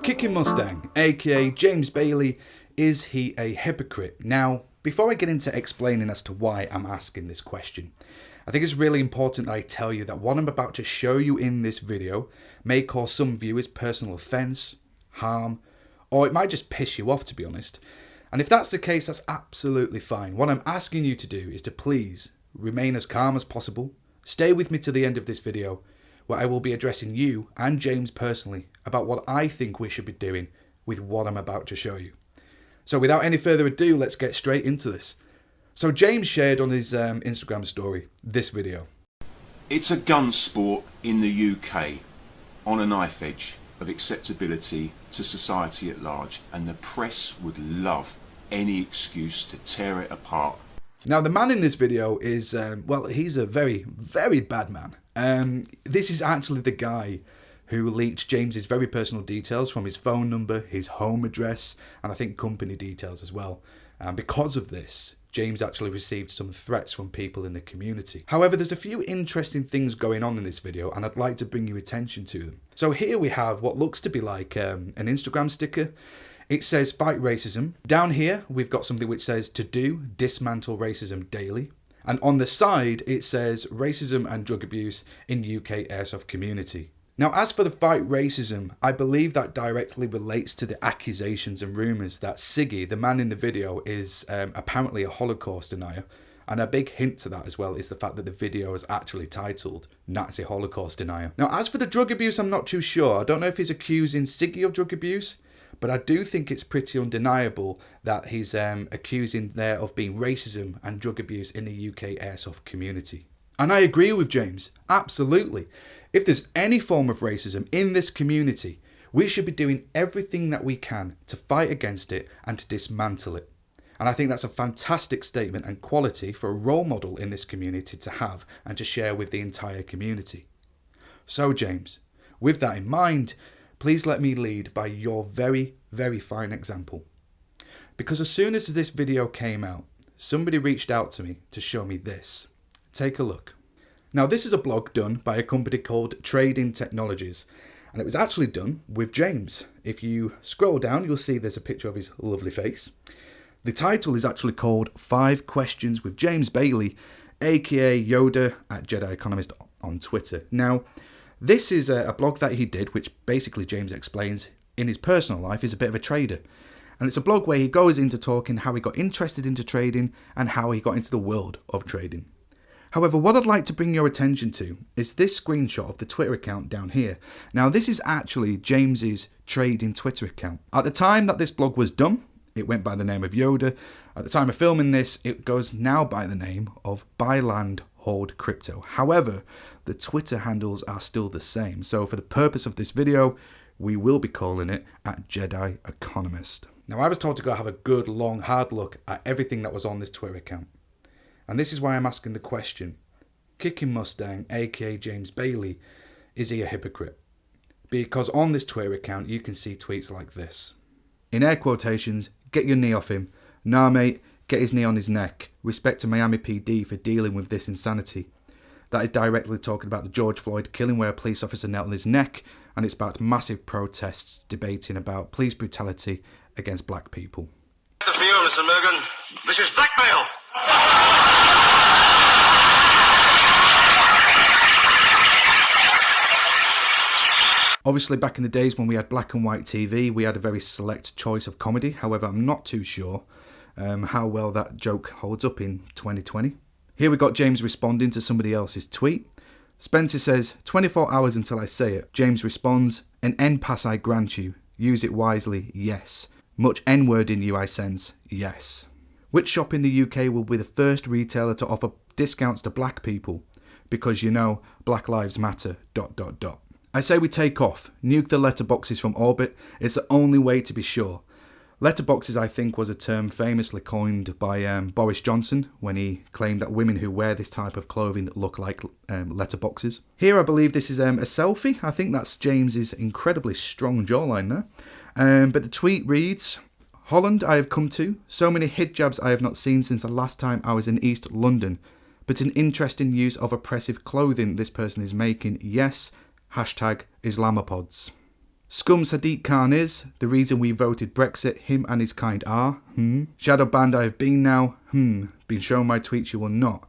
Kicking Mustang, aka James Bailey, is he a hypocrite? Now, before I get into explaining as to why I'm asking this question, I think it's really important that I tell you that what I'm about to show you in this video may cause some viewers personal offence, harm, or it might just piss you off, to be honest. And if that's the case, that's absolutely fine. What I'm asking you to do is to please remain as calm as possible. Stay with me to the end of this video, where I will be addressing you and James personally about what I think we should be doing with what I'm about to show you. So without any further ado, let's get straight into this. So James shared on his Instagram story this video. It's a gun sport in the UK on a knife edge of acceptability to society at large, and the press would love any excuse to tear it apart. Now the man in this video is, well, he's a very, very bad man. This is actually the guy who leaked James's very personal details from his phone number, his home address, and I think company details as well. And because of this, James actually received some threats from people in the community. However, there's a few interesting things going on in this video, and I'd like to bring your attention to them. So here we have what looks to be like an Instagram sticker. It says fight racism. Down here, we've got something which says to do, dismantle racism daily. And on the side, it says racism and drug abuse in UK airsoft community. Now, as for the fight racism, I believe that directly relates to the accusations and rumours that Siggy, the man in the video, is apparently a Holocaust denier. And a big hint to that as well is the fact that the video is actually titled Nazi Holocaust Denier. Now, as for the drug abuse, I'm not too sure. I don't know if he's accusing Siggy of drug abuse, but I do think it's pretty undeniable that he's accusing there of being racism and drug abuse in the UK airsoft community. And I agree with James, absolutely. If there's any form of racism in this community, we should be doing everything that we can to fight against it and to dismantle it. And I think that's a fantastic statement and quality for a role model in this community to have and to share with the entire community. So James, with that in mind, please let me lead by your very, very fine example. Because as soon as this video came out, somebody reached out to me to show me this. Take a look. Now this is a blog done by a company called Trading Technologies, and it was actually done with James. If you scroll down, you'll see there's a picture of his lovely face. The title is actually called 5 Questions with James Bailey, aka Yoda at Jedi Economist on Twitter. Now, this is a blog that he did, which basically James explains in his personal life is a bit of a trader. And it's a blog where he goes into talking how he got interested into trading and how he got into the world of trading. However, what I'd like to bring your attention to is this screenshot of the Twitter account down here. Now, this is actually James's trading Twitter account. At the time that this blog was done, it went by the name of Yoda. At the time of filming this, it goes now by the name of Buy Land, Hold Crypto. However, the Twitter handles are still the same. So for the purpose of this video, we will be calling it at Jedi Economist. Now, I was told to go have a good, long, hard look at everything that was on this Twitter account. And this is why I'm asking the question, Kicking Mustang, aka James Bailey, is he a hypocrite? Because on this Twitter account, you can see tweets like this. In air quotations, get your knee off him. Nah mate, get his knee on his neck. Respect to Miami PD for dealing with this insanity. That is directly talking about the George Floyd killing where a police officer knelt on his neck, and it's about massive protests debating about police brutality against black people. For you, Mr. Morgan, this is blackmail. Obviously, back in the days when we had black and white TV, we had a very select choice of comedy. However, I'm not too sure how well that joke holds up in 2020. Here we got James responding to somebody else's tweet. Spencer says, 24 hours until I say it. James responds, an N-pass I grant you. Use it wisely, yes. Much N-word in you I sense, yes. Which shop in the UK will be the first retailer to offer discounts to black people? Because you know, Black Lives Matter, ... I say we take off, nuke the letterboxes from orbit. It's the only way to be sure. Letterboxes, I think, was a term famously coined by Boris Johnson when he claimed that women who wear this type of clothing look like letterboxes. Here, I believe this is a selfie. I think that's James's incredibly strong jawline there. But the tweet reads, Holland I have come to, so many hijabs I have not seen since the last time I was in East London. but an interesting use of oppressive clothing this person is making. Yes, hashtag Islamopods. Scum Sadiq Khan is the reason we voted Brexit. Him and his kind are. Shadow banned I have been now. Been shown my tweets you will not.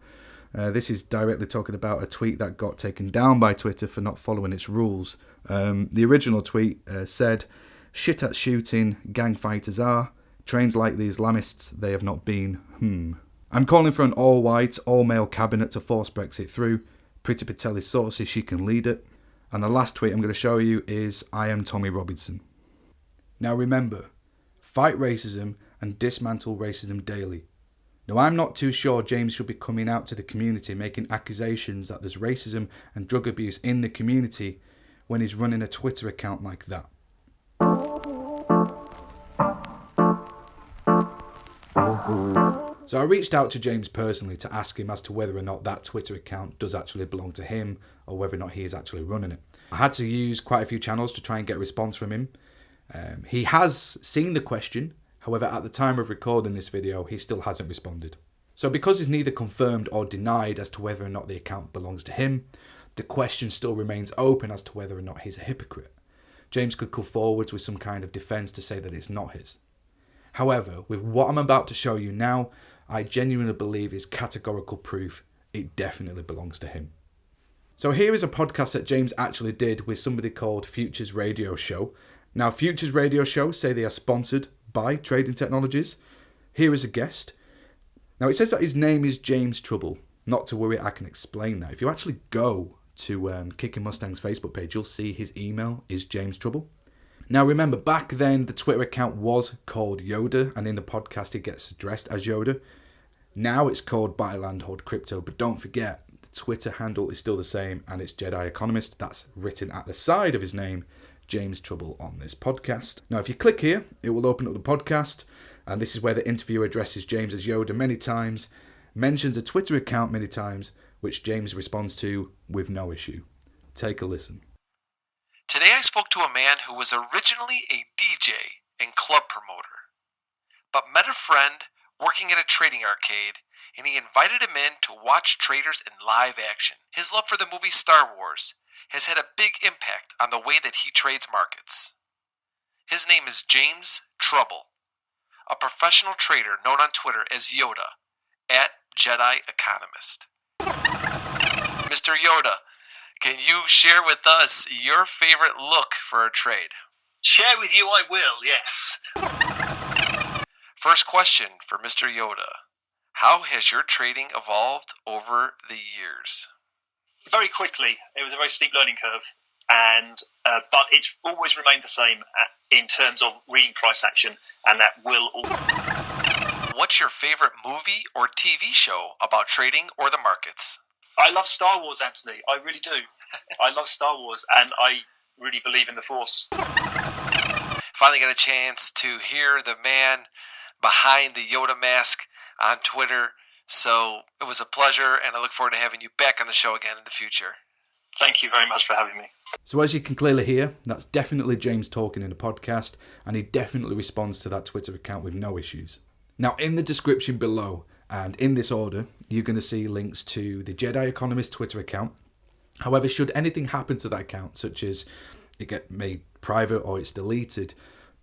This is directly talking about a tweet that got taken down by Twitter for not following its rules. The original tweet said, shit at shooting, gang fighters are. Trained like the Islamists, they have not been. I'm calling for an all-white, all-male cabinet to force Brexit through. Priti Patel is sources she can lead it. And the last tweet I'm going to show you is, I am Tommy Robinson. Now remember, fight racism and dismantle racism daily. Now I'm not too sure James should be coming out to the community making accusations that there's racism and drug abuse in the community when he's running a Twitter account like that. So I reached out to James personally to ask him as to whether or not that Twitter account does actually belong to him or whether or not he is actually running it. I had to use quite a few channels to try and get a response from him. He has seen the question, however at the time of recording this video he still hasn't responded. So because he's neither confirmed or denied as to whether or not the account belongs to him, the question still remains open as to whether or not he's a hypocrite. James could come forwards with some kind of defence to say that it's not his. However, with what I'm about to show you now, I genuinely believe is categorical proof it definitely belongs to him. So here is a podcast that James actually did with somebody called Futures Radio Show. Now Futures Radio Show say they are sponsored by Trading Technologies. Here is a guest. Now it says that his name is James Trouble. Not to worry, I can explain that. If you actually go to Kicking Mustang's Facebook page, you'll see his email is James Trouble. Now remember, back then the Twitter account was called Yoda, and in the podcast it gets addressed as Yoda. Now it's called Buy Land Hold Crypto, but don't forget, the Twitter handle is still the same, and it's Jedi Economist. That's written at the side of his name, James Trouble, on this podcast. Now if you click here, it will open up the podcast, and this is where the interviewer addresses James as Yoda many times, mentions a Twitter account many times, which James responds to with no issue. Take a listen. Today I spoke to a man who was originally a DJ and club promoter, but met a friend working at a trading arcade, and he invited him in to watch traders in live action. His love for the movie Star Wars has had a big impact on the way that he trades markets. His name is James Trouble, a professional trader known on Twitter as Yoda, at Jedi Economist. Mr. Yoda, can you share with us your favorite look for a trade? Share with you I will, yes. First question for Mr. Yoda. How has your trading evolved over the years? Very quickly. It was a very steep learning curve, and but it's always remained the same in terms of reading price action, and that will always. What's your favorite movie or TV show about trading or the markets? I love Star Wars, Anthony. I really do. I love Star Wars, and I really believe in the Force. Finally got a chance to hear the man behind the Yoda mask on Twitter. So it was a pleasure, and I look forward to having you back on the show again in the future. Thank you very much for having me. So as you can clearly hear, that's definitely James talking in a podcast, and he definitely responds to that Twitter account with no issues. Now in the description below, and in this order, you're going to see links to the Jedi Economist Twitter account. However, should anything happen to that account, such as it get made private or it's deleted,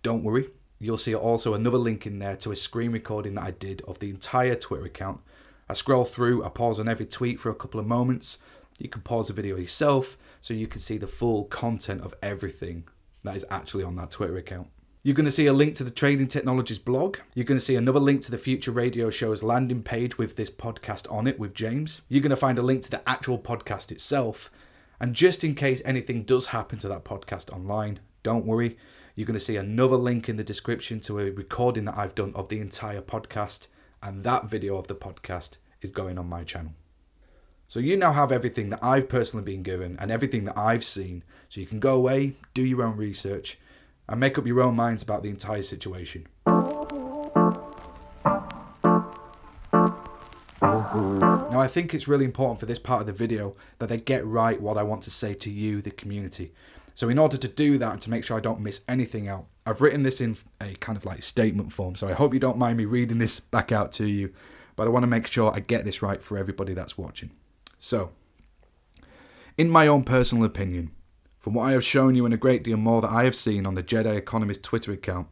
don't worry. You'll see also another link in there to a screen recording that I did of the entire Twitter account. I scroll through, I pause on every tweet for a couple of moments. You can pause the video yourself so you can see the full content of everything that is actually on that Twitter account. You're going to see a link to the Trading Technologies blog. You're going to see another link to the Future Radio Show's landing page with this podcast on it with James. You're going to find a link to the actual podcast itself. And just in case anything does happen to that podcast online, don't worry. You're going to see another link in the description to a recording that I've done of the entire podcast. And that video of the podcast is going on my channel. So you now have everything that I've personally been given and everything that I've seen. So you can go away, do your own research, and make up your own minds about the entire situation. Now I think it's really important for this part of the video that I get right what I want to say to you, the community. So in order to do that and to make sure I don't miss anything out, I've written this in a kind of like statement form. So I hope you don't mind me reading this back out to you. but I want to make sure I get this right for everybody that's watching. So, in my own personal opinion, from what I have shown you and a great deal more that I have seen on the Jedi Economist Twitter account,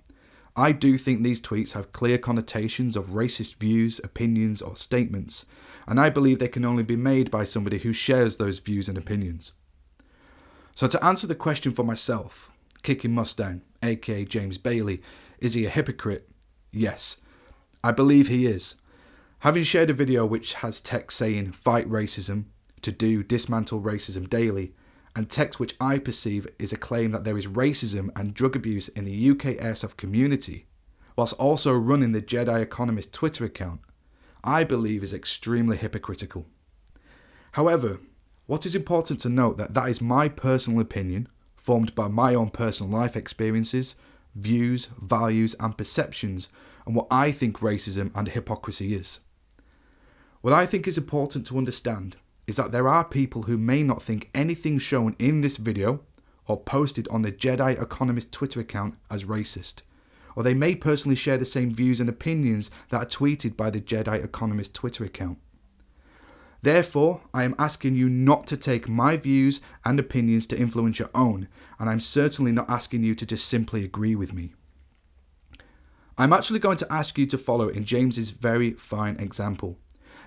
I do think these tweets have clear connotations of racist views, opinions, or statements, and I believe they can only be made by somebody who shares those views and opinions. So to answer the question for myself, Kicking Mustang, aka James Bailey, is he a hypocrite? Yes, I believe he is. Having shared a video which has text saying fight racism, to do dismantle racism daily, and text which I perceive is a claim that there is racism and drug abuse in the UK airsoft community, whilst also running the Jedi Economist Twitter account, I believe is extremely hypocritical. However, what is important to note that is my personal opinion, formed by my own personal life experiences, views, values and perceptions on what I think racism and hypocrisy is. What I think is important to understand is that there are people who may not think anything shown in this video or posted on the Jedi Economist Twitter account as racist, or they may personally share the same views and opinions that are tweeted by the Jedi Economist Twitter account. Therefore, I am asking you not to take my views and opinions to influence your own, and I'm certainly not asking you to just simply agree with me. I'm actually going to ask you to follow in James's very fine example,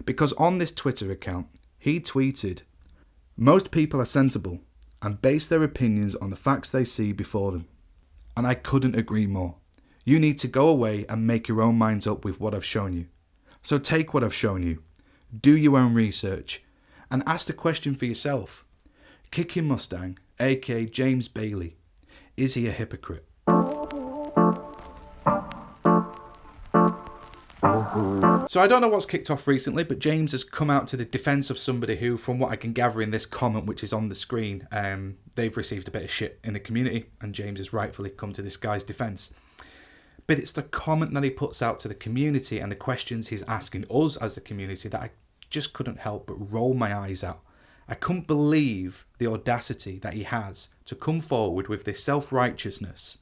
because on this Twitter account, he tweeted, "Most people are sensible and base their opinions on the facts they see before them." And I couldn't agree more. You need to go away and make your own minds up with what I've shown you. So take what I've shown you, do your own research, and ask the question for yourself. Kicking Mustang, aka James Bailey, is he a hypocrite? So I don't know what's kicked off recently, but James has come out to the defence of somebody who, from what I can gather in this comment which is on the screen, they've received a bit of shit in the community, and James has rightfully come to this guy's defence. But it's the comment that he puts out to the community and the questions he's asking us as the community that I just couldn't help but roll my eyes at. I couldn't believe the audacity that he has to come forward with this self-righteousness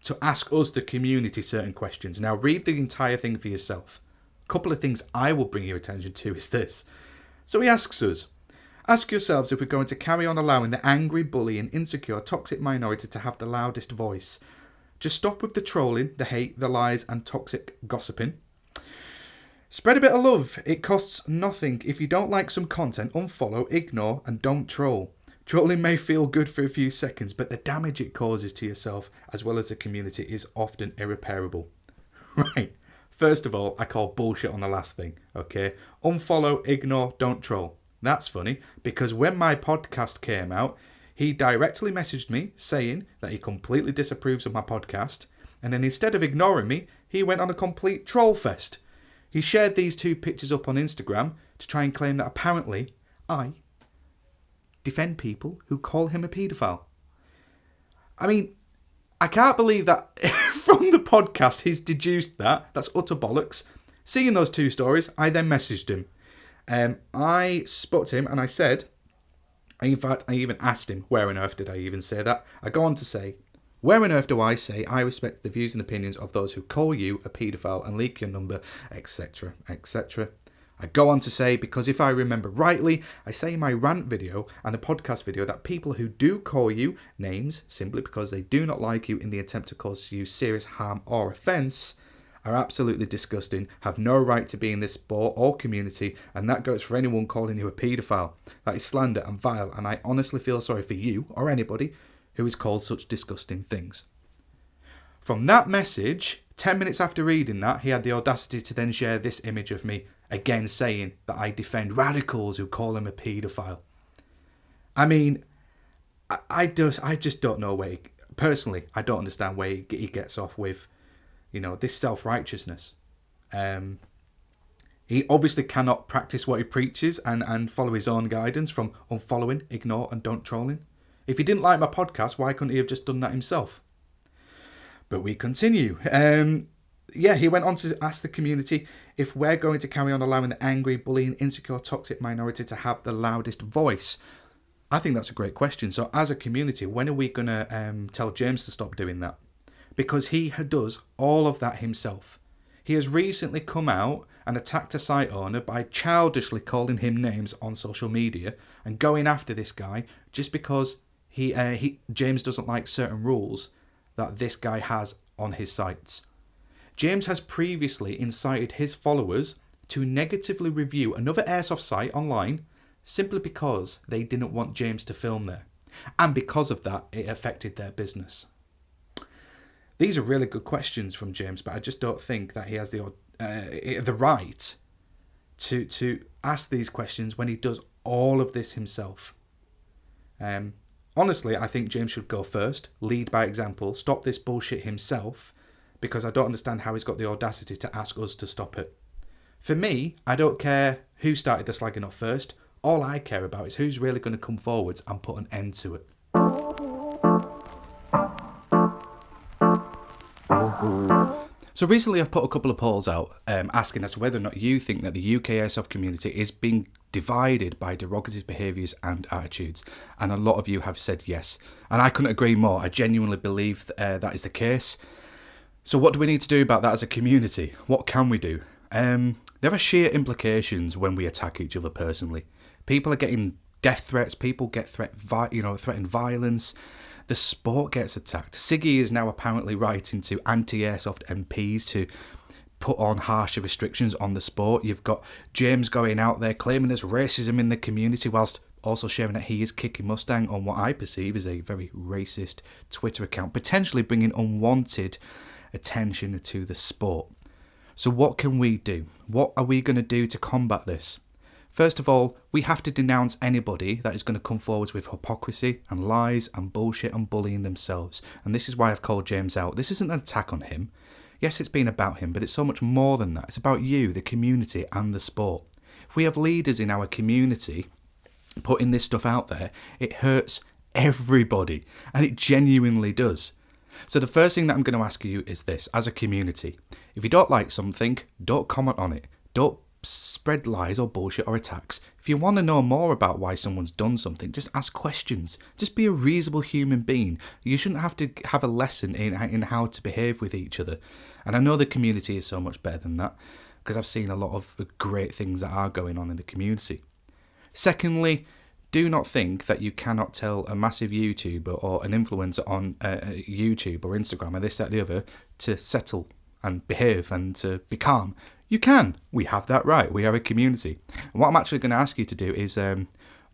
to ask us, the community, certain questions. Now read the entire thing for yourself. A couple of things I will bring your attention to is this. So he asks us, ask yourselves if we're going to carry on allowing the angry, bully and insecure toxic minority to have the loudest voice. Just stop with the trolling, the hate, the lies and toxic gossiping. Spread a bit of love. It costs nothing. If you don't like some content, unfollow, ignore and don't troll. Trolling may feel good for a few seconds, but the damage it causes to yourself as well as the community is often irreparable. Right. First of all, I call bullshit on the last thing, okay? Unfollow, ignore, don't troll. That's funny, because when my podcast came out, he directly messaged me saying that he completely disapproves of my podcast, and then instead of ignoring me, he went on a complete troll fest. He shared these two pictures up on Instagram to try and claim that apparently I defend people who call him a paedophile. I mean, I can't believe that from the podcast he's deduced that. That's utter bollocks. Seeing those two stories, I then messaged him. I spoke to him and I said, in fact, I even asked him, where on earth did I even say that? I go on to say, where on earth do I say I respect the views and opinions of those who call you a paedophile and leak your number, etc., etc. I go on to say, because if I remember rightly, I say in my rant video and the podcast video that people who do call you names simply because they do not like you in the attempt to cause you serious harm or offence are absolutely disgusting, have no right to be in this sport or community, and that goes for anyone calling you a paedophile. That is slander and vile, and I honestly feel sorry for you or anybody who is called such disgusting things. From that message, 10 minutes after reading that, he had the audacity to then share this image of me, again saying that I defend radicals who call him a paedophile. I mean, I just don't know where, personally, I don't understand where he gets off with, you know, this self-righteousness. He obviously cannot practice what he preaches and follow his own guidance from unfollowing, ignore and don't trolling. If he didn't like my podcast, why couldn't he have just done that himself? But we continue. He went on to ask the community if we're going to carry on allowing the angry, bullying, insecure, toxic minority to have the loudest voice. I think that's a great question. So as a community, when are we going to tell James to stop doing that? Because he does all of that himself. He has recently come out and attacked a site owner by childishly calling him names on social media and going after this guy just because James doesn't like certain rules that this guy has on his sites. James has previously incited his followers to negatively review another airsoft site online simply because they didn't want James to film there. And because of that, it affected their business. These are really good questions from James, but I just don't think that he has the right to ask these questions when he does all of this himself. Honestly, I think James should go first, lead by example, stop this bullshit himself, because I don't understand how he's got the audacity to ask us to stop it. For me, I don't care who started the slagging off first. All I care about is who's really going to come forwards and put an end to it. So recently I've put a couple of polls out asking as to whether or not you think that the UK airsoft community is being divided by derogative behaviours and attitudes. And a lot of you have said yes. And I couldn't agree more. I genuinely believe that is the case. So what do we need to do about that as a community? What can we do? There are sheer implications when we attack each other personally. People are getting death threats. People get threatened violence. The sport gets attacked. Siggy is now apparently writing to anti-airsoft MPs to put on harsher restrictions on the sport. You've got James going out there claiming there's racism in the community whilst also sharing that he is kicking Mustang on what I perceive as a very racist Twitter account, potentially bringing unwanted attention to the sport. So what can we do? What are we going to do to combat this? First of all, we have to denounce anybody that is going to come forward with hypocrisy and lies and bullshit and bullying themselves. And this is why I've called James out. This isn't an attack on him. Yes, it's been about him, but it's so much more than that. It's about you, the community, and the sport. If we have leaders in our community putting this stuff out there, it hurts everybody. And it genuinely does. So the first thing that I'm going to ask you is this, as a community. If you don't like something, don't comment on it. Don't spread lies or bullshit or attacks. If you want to know more about why someone's done something, just ask questions. Just be a reasonable human being. You shouldn't have to have a lesson in how to behave with each other. And I know the community is so much better than that, because I've seen a lot of great things that are going on in the community. Secondly, do not think that you cannot tell a massive YouTuber or an influencer on YouTube or Instagram or this, that, the other to settle and behave and to be calm. You can. We have that right. We are a community. And what I'm actually going to ask you to do is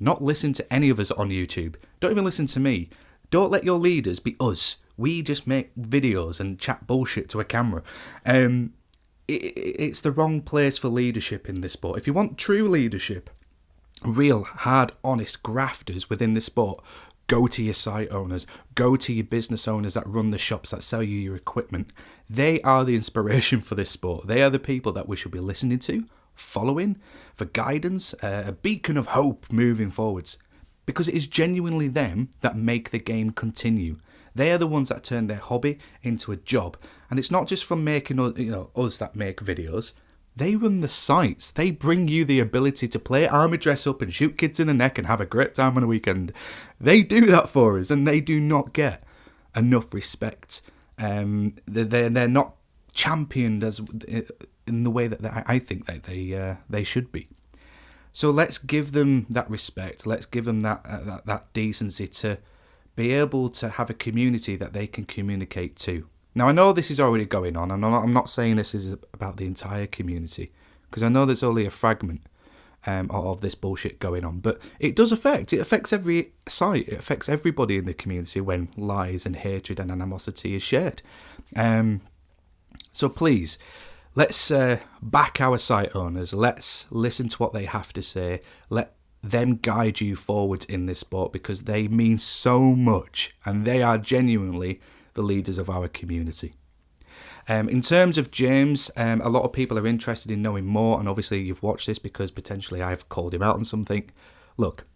not listen to any of us on YouTube. Don't even listen to me. Don't let your leaders be us. We just make videos and chat bullshit to a camera. It's the wrong place for leadership in this sport. If you want true leadership, real, hard, honest grafters within this sport, go to your site owners, go to your business owners that run the shops that sell you your equipment. They are the inspiration for this sport. They are the people that we should be listening to, following, for guidance, a beacon of hope moving forwards. Because it is genuinely them that make the game continue. They are the ones that turn their hobby into a job. And it's not just from making us that make videos. They run the sites. They bring you the ability to play army dress up and shoot kids in the neck and have a great time on a weekend. They do that for us, and they do not get enough respect. They're not championed as in the way that I think that they should be. So let's give them that respect. Let's give them that decency to be able to have a community that they can communicate to. Now, I know this is already going on, and I'm not saying this is about the entire community, because I know there's only a fragment of this bullshit going on, but it does affect. It affects every site. It affects everybody in the community when lies and hatred and animosity is shared. So please, let's back our site owners. Let's listen to what they have to say. Let them guide you forwards in this sport, because they mean so much, and they are genuinely the leaders of our community. In terms of James, a lot of people are interested in knowing more, and obviously you've watched this because potentially I've called him out on something. Look,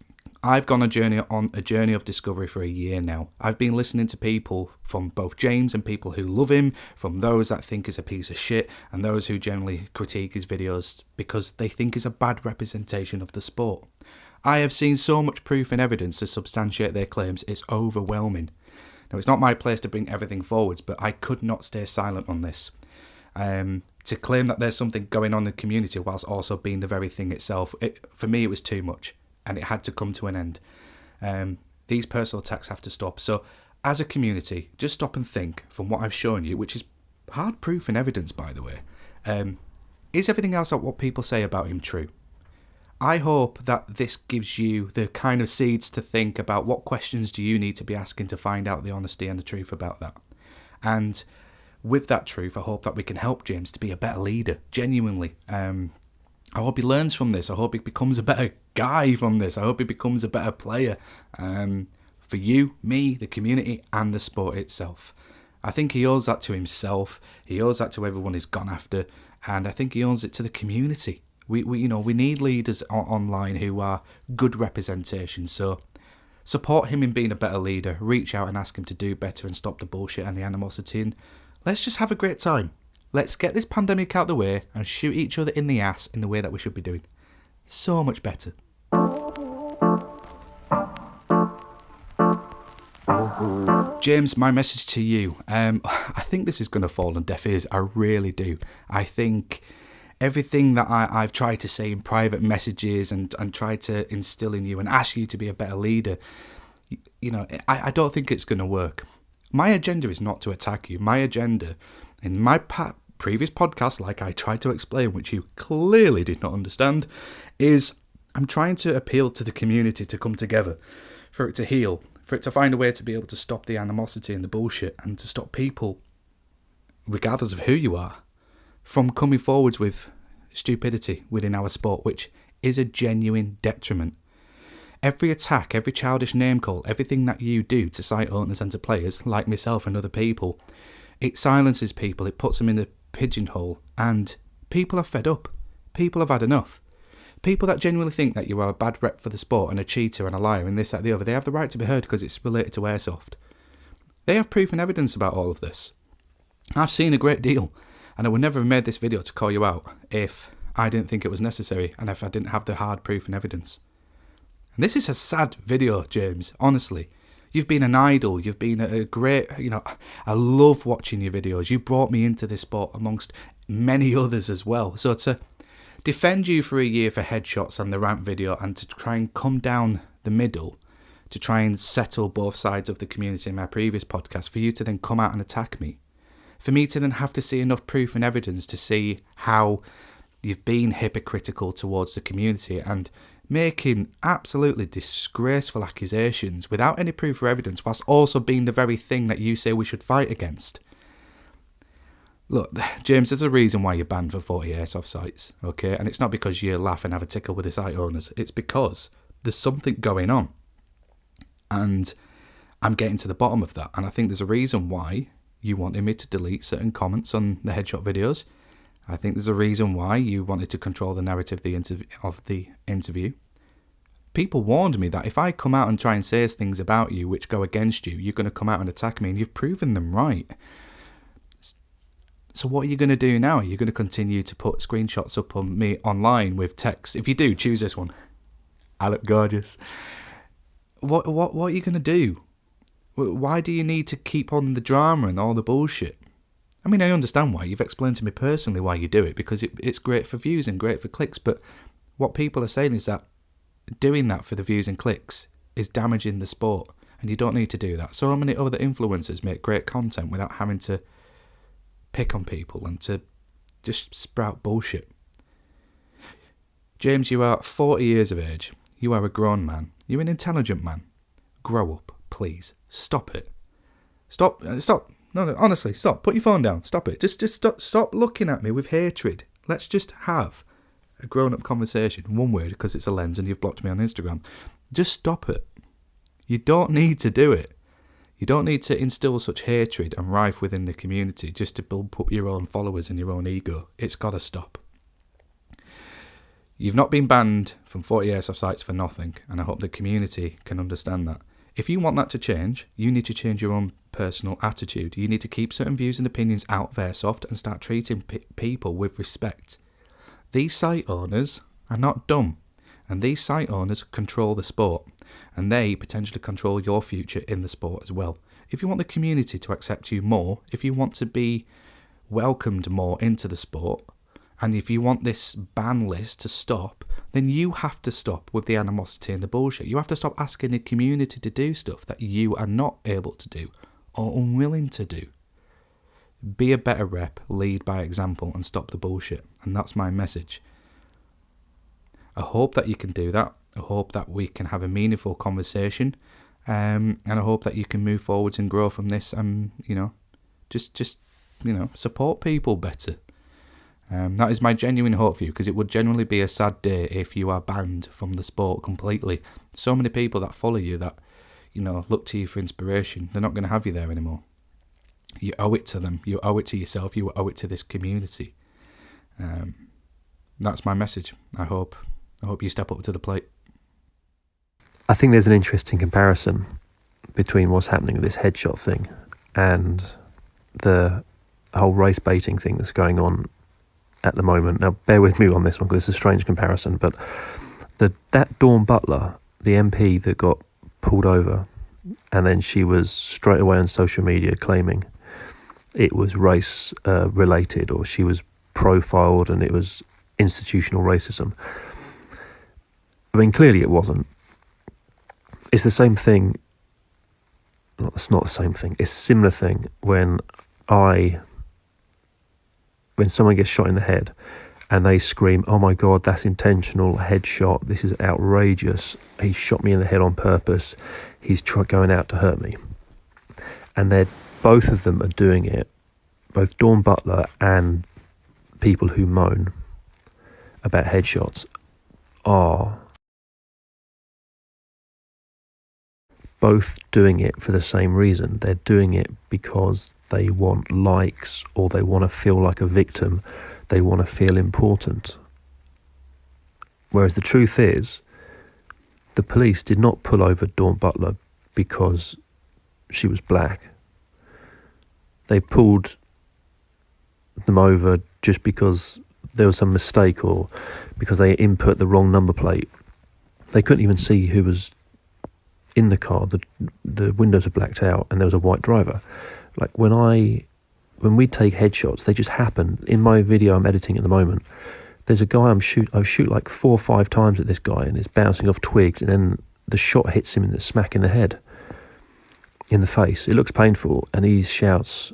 I've gone on a journey of discovery for a year now. I've been listening to people from both James and people who love him, from those that think he's a piece of shit, and those who generally critique his videos because they think he's a bad representation of the sport. I have seen so much proof and evidence to substantiate their claims, it's overwhelming. Now, it's not my place to bring everything forwards, but I could not stay silent on this. to claim that there's something going on in the community whilst also being the very thing itself, for me it was too much, and it had to come to an end. These personal attacks have to stop. So as a community, just stop and think from what I've shown you, which is hard proof and evidence, by the way. Is everything else that what people say about him true? I hope that this gives you the kind of seeds to think about what questions do you need to be asking to find out the honesty and the truth about that. And with that truth, I hope that we can help James to be a better leader, genuinely. I hope he learns from this. I hope he becomes a better guy from this. I hope he becomes a better player for you, me, the community, and the sport itself. I think he owes that to himself. He owes that to everyone he's gone after, and I think he owes it to the community. We need leaders online who are good representation. So support him in being a better leader. Reach out and ask him to do better and stop the bullshit and the animosity. And let's just have a great time. Let's get this pandemic out the way and shoot each other in the ass in the way that we should be doing. So much better. James, my message to you. I think this is going to fall on deaf ears. I really do. I think everything that I've tried to say in private messages and tried to instill in you and ask you to be a better leader, I don't think it's going to work. My agenda is not to attack you. My agenda, in my previous podcast, like I tried to explain, which you clearly did not understand, is I'm trying to appeal to the community to come together, for it to heal, for it to find a way to be able to stop the animosity and the bullshit, and to stop people, regardless of who you are, from coming forwards with stupidity within our sport, which is a genuine detriment. Every attack, every childish name call, everything that you do to site owners and to players, like myself and other people, it silences people, it puts them in a pigeonhole, and people are fed up. People have had enough. People that genuinely think that you are a bad rep for the sport and a cheater and a liar and this, that, the other, they have the right to be heard because it's related to airsoft. They have proof and evidence about all of this. I've seen a great deal, and I would never have made this video to call you out if I didn't think it was necessary and if I didn't have the hard proof and evidence. And this is a sad video, James, honestly. You've been an idol, you've been a great, I love watching your videos. You brought me into this sport amongst many others as well. So to defend you for a year for headshots on the rant video and to try and come down the middle, to try and settle both sides of the community in my previous podcast, for you to then come out and attack me, for me to then have to see enough proof and evidence to see how you've been hypocritical towards the community and making absolutely disgraceful accusations without any proof or evidence, whilst also being the very thing that you say we should fight against. Look, James, there's a reason why you're banned for 40 airsoft sites, okay? And it's not because you laugh and have a tickle with the site owners. It's because there's something going on. And I'm getting to the bottom of that. And I think there's a reason why you wanted me to delete certain comments on the headshot videos. I think there's a reason why you wanted to control the narrative of the interview. People warned me that if I come out and try and say things about you which go against you, you're going to come out and attack me, and you've proven them right. So what are you going to do now? Are you going to continue to put screenshots up on me online with text? If you do, choose this one. I look gorgeous. What are you going to do? Why do you need to keep on the drama and all the bullshit? I mean, I understand why. You've explained to me personally why you do it, because it's great for views and great for clicks. But what people are saying is that doing that for the views and clicks is damaging the sport, and you don't need to do that. So many other influencers make great content without having to pick on people and to just sprout bullshit. James, you are 40 years of age. You are a grown man. You're an intelligent man. Grow up, please. Stop it. Stop. No, honestly, stop. Put your phone down. Stop it. Just stop looking at me with hatred. Let's just have a grown-up conversation. One word, because it's a lens and you've blocked me on Instagram. Just stop it. You don't need to do it. You don't need to instill such hatred and rife within the community just to build up your own followers and your own ego. It's got to stop. You've not been banned from 40 airsoft sites for nothing, and I hope the community can understand that. If you want that to change, you need to change your own personal attitude. You need to keep certain views and opinions out of airsoft and start treating people with respect. These site owners are not dumb, and these site owners control the sport, and they potentially control your future in the sport as well. If you want the community to accept you more, if you want to be welcomed more into the sport, and if you want this ban list to stop, then you have to stop with the animosity and the bullshit. You have to stop asking the community to do stuff that you are not able to do or unwilling to do. Be a better rep, lead by example, and stop the bullshit. And that's my message. I hope that you can do that. I hope that we can have a meaningful conversation, and I hope that you can move forwards and grow from this, and just support people better. That is my genuine hope for you, because it would genuinely be a sad day if you are banned from the sport completely. So many people that follow you, that look to you for inspiration, they're not going to have you there anymore. You owe it to them. You owe it to yourself. You owe it to this community. That's my message. I hope you step up to the plate. I think there's an interesting comparison between what's happening with this headshot thing and the whole race baiting thing that's going on at the moment. Now, bear with me on this one because it's a strange comparison, but that Dawn Butler, the MP that got pulled over, and then she was straight away on social media claiming it was race related, or she was profiled and it was institutional racism. I mean, clearly it wasn't. It's the same thing. No, it's not the same thing. It's a similar thing when someone gets shot in the head and they scream, "Oh my God, that's intentional, headshot, this is outrageous, he shot me in the head on purpose, he's going out to hurt me." And both of them are doing it, both Dawn Butler and people who moan about headshots are both doing it for the same reason. They're doing it because they want likes, or they want to feel like a victim, they want to feel important. Whereas the truth is, the police did not pull over Dawn Butler because she was black. They pulled them over just because there was some mistake, or because they input the wrong number plate. They couldn't even see who was in the car. The windows are blacked out and there was a white driver. Like when we take headshots, they just happen. In my video I'm editing at the moment, there's a guy I shoot like 4 or 5 times at this guy, and it's bouncing off twigs, and then the shot hits him in the smack in the head, in the face. It looks painful, and he shouts,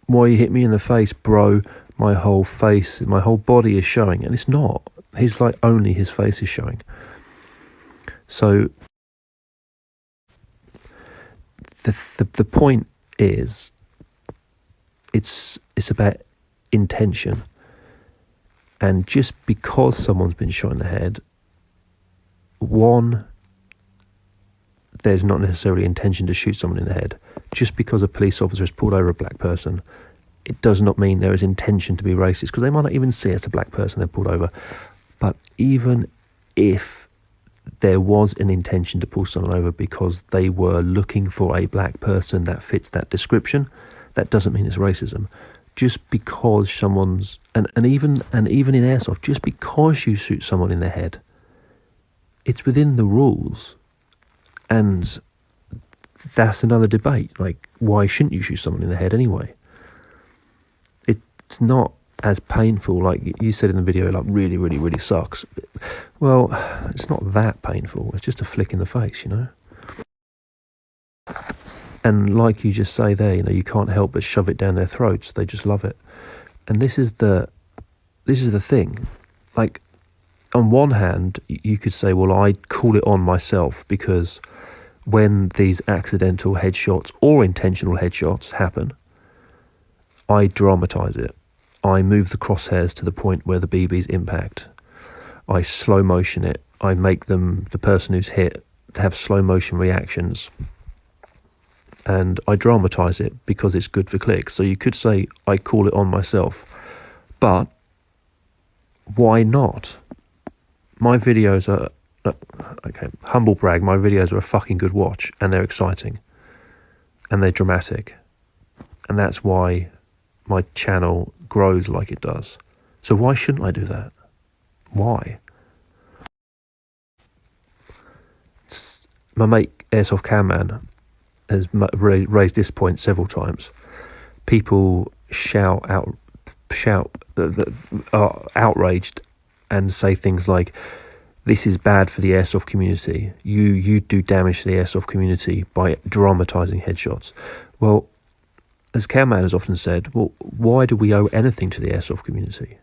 "Why you hit me in the face, bro? My whole face, my whole body is showing." And it's not. He's like, only his face is showing. So the point is, it's about intention. And just because someone's been shot in the head, one, there's not necessarily intention to shoot someone in the head. Just because a police officer has pulled over a black person, it does not mean there is intention to be racist, because they might not even see it as a black person they've pulled over. But even if there was an intention to pull someone over because they were looking for a black person that fits that description, that doesn't mean it's racism. Just because someone's, and even in airsoft, just because you shoot someone in the head, it's within the rules. And that's another debate. Like, why shouldn't you shoot someone in the head anyway? It's not as painful, like you said in the video, like really, really, really sucks. Well, it's not that painful. It's just a flick in the face, you know? And like you just say there, you can't help but shove it down their throats. They just love it. And this is the thing. Like, on one hand, you could say, well, I call it on myself, because when these accidental headshots or intentional headshots happen, I dramatise it. I move the crosshairs to the point where the BBs impact. I slow motion it. I make the person who's hit, to have slow motion reactions. And I dramatise it because it's good for clicks. So you could say I call it on myself. But why not? My videos are, okay, humble brag, my videos are a fucking good watch, and they're exciting. And they're dramatic. And that's why my channel grows like it does. So why shouldn't I do that? Why? My mate Airsoft Cam Man has raised this point several times. People are outraged and say things like, this is bad for the airsoft community. You do damage to the airsoft community by dramatising headshots. Well, as Cowman has often said, well, why do we owe anything to the airsoft community?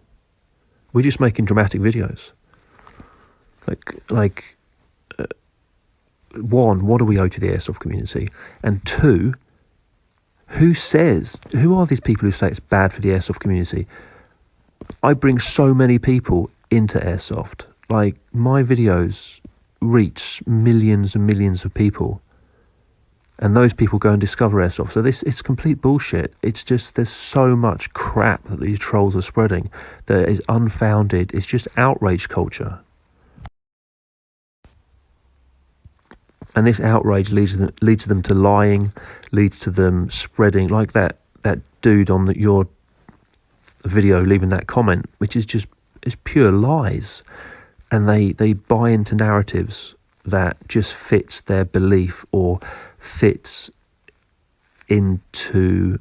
We're just making dramatic videos. One, what do we owe to the airsoft community? And two, who are these people who say it's bad for the airsoft community? I bring so many people into airsoft. Like, my videos reach millions and millions of people, and those people go and discover airsoft. So it's complete bullshit. It's just, there's so much crap that these trolls are spreading that is unfounded. It's just outrage culture. And this outrage leads them to lying, leads to them spreading, like that dude on your video leaving that comment, which is pure lies. And they buy into narratives that just fits their belief or fits into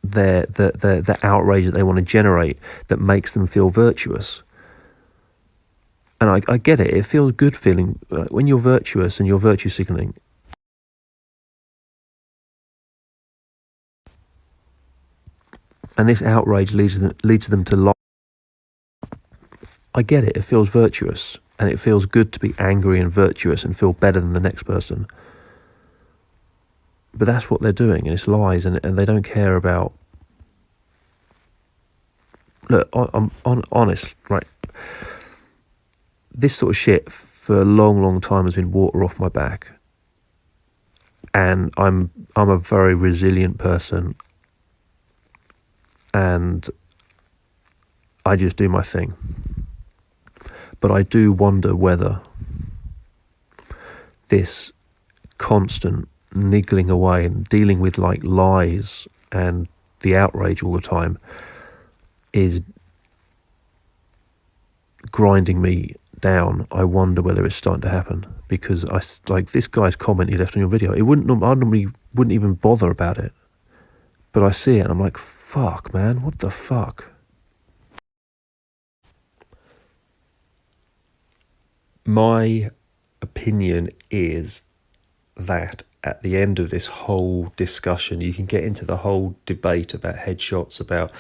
the outrage that they want to generate, that makes them feel virtuous. And I get it. It feels good feeling when you're virtuous and you're virtue signaling. And this outrage leads them to lie. I get it. It feels virtuous, and it feels good to be angry and virtuous and feel better than the next person. But that's what they're doing, and it's lies, and they don't care about. Look, I'm honest, right? This sort of shit for a long, long time has been water off my back, and I'm a very resilient person, and I just do my thing. But I do wonder whether this constant niggling away and dealing with like lies and the outrage all the time is grinding me down. I wonder whether it's starting to happen, because this guy's comment he left on your video, I normally wouldn't even bother about it, but I see it and I'm like, fuck, man, what the fuck? My opinion is that at the end of this whole discussion, you can get into the whole debate about headshots, about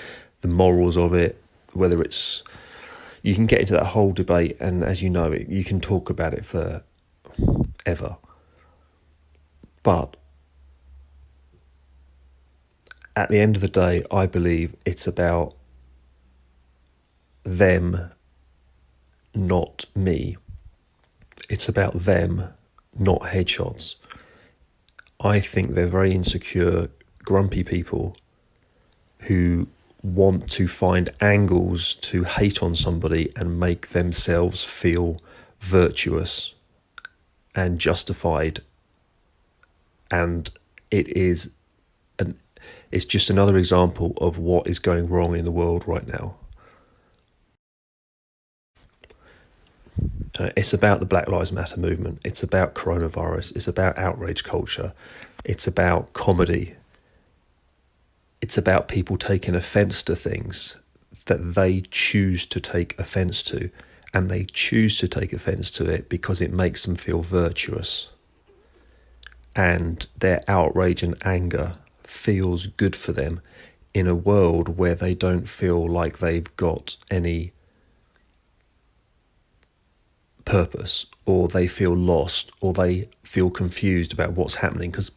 the morals of it, you can get into that whole debate, and as you know, you can talk about it for ever. But at the end of the day, I believe it's about them, not me. It's about them, not headshots. I think they're very insecure, grumpy people who want to find angles to hate on somebody and make themselves feel virtuous and justified. And it's just another example of what is going wrong in the world right now. It's about the Black Lives Matter movement. It's about coronavirus. It's about outrage culture. It's about comedy. It's about people taking offence to things that they choose to take offence to. And they choose to take offence to it because it makes them feel virtuous. And their outrage and anger feels good for them in a world where they don't feel like they've got any purpose, or they feel lost, or they feel confused about what's happening, because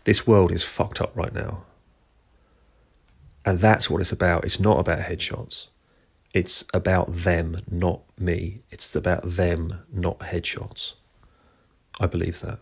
this world is fucked up right now. And that's what it's about. It's not about headshots. It's about them, not me. It's about them, not headshots. I believe that.